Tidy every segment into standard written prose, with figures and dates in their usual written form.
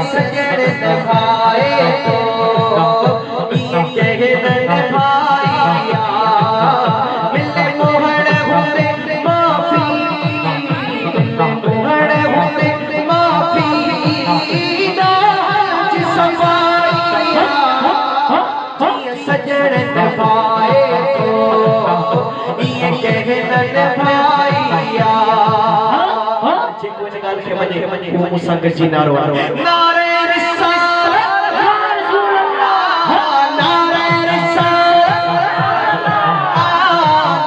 सजन भाई तो ये कहन भाईया मिले मोहर हुए माफी मोहर हुए माफी जिस भाईया ये सजन भाई तो ये कहन भाईया मुसंग जी नारो नारे रिसालत या रसूल अल्लाह नारे रिसालत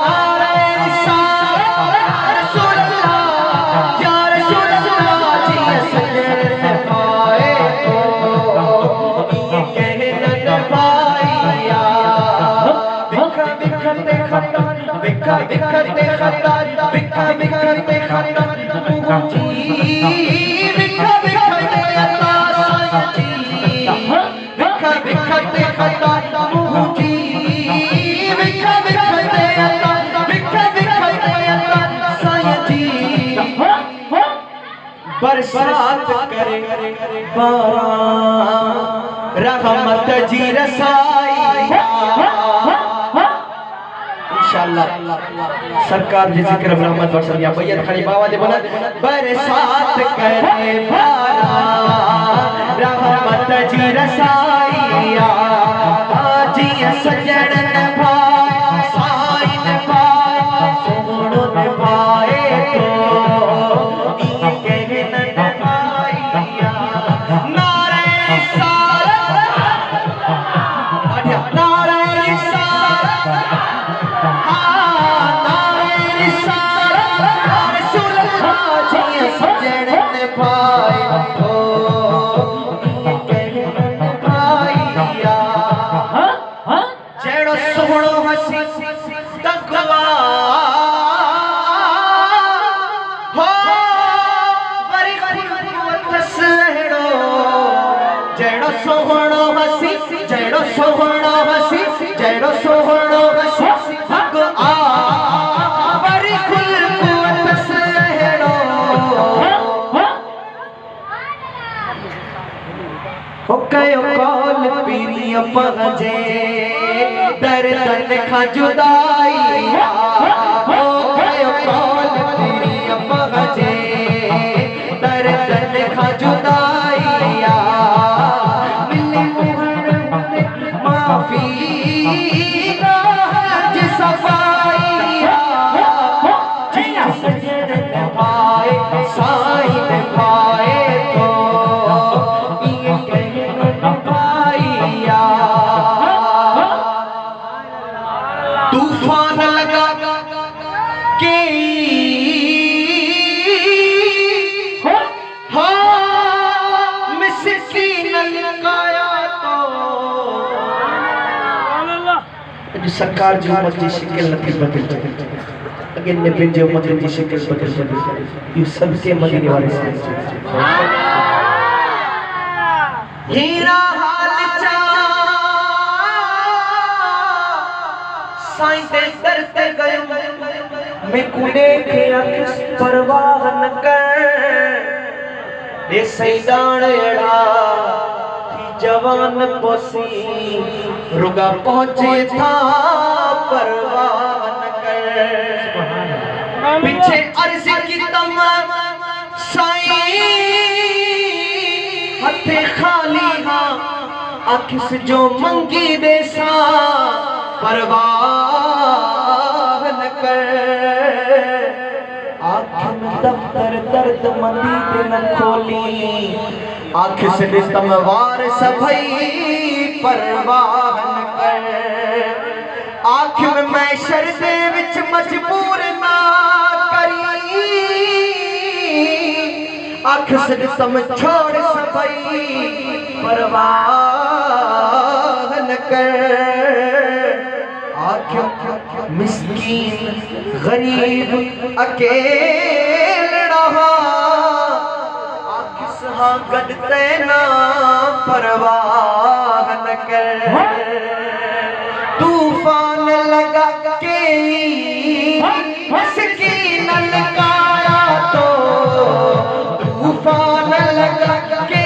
नारे रिसालत या रसूल अल्लाह जी सजन भाई तो ये कहन भाईया बिखा बिखते खता बिखा बिखते खता बिखा बिखते खता बरसात करे बारां रहमत जी रसाई इंशाअल्लाह सरकार जी जिक्र रहमत बरसा या बैयत खड़ी बाबा दे बोला बरसात करे बारां रहमत जी रसाईया जी सजन भाई साईं भाई सोहणो भाई तो पहुंचे दर दर खा जुदाई हो कौन तेरी पहुंचे दर दर खा जुदाईया मिले माफी जी सफाईया जी सजन भाई साईं भाई तो ये कहन भाईया तूफान लगा के मिस्कीन लगाया तो सरकार जी उम्मत जी शिकल नथी बदल अगे ने पंहिंजे उम्मत जी शिकल बदल ये सबसे मदीने वाले से हीरा हाल चा साईं ते दर ते गयो मैं कुने के अखिस परवाह न कर दे सैदान एड़ा थी जवान पोसी रुगा पहुंचे था परवाह न कर पीछे अर्ज की तम साईं हथे खाली हाँ अखिस जो मंगी देसा परवाह न कर आँख में दफ्तर दर्द मंदी ते न खोली आँख से दितम वार सभई परवाह न कर आँख में मैशर दे विच मजबूर ना करी आँख से दितम छोड़ सभई परवाह न कर मिस्कीन गरीब अकेला आखिस हाँ गडते ना परवाह न कर तूफान लगा के मिस्कीन लगाया तो तूफान लगा के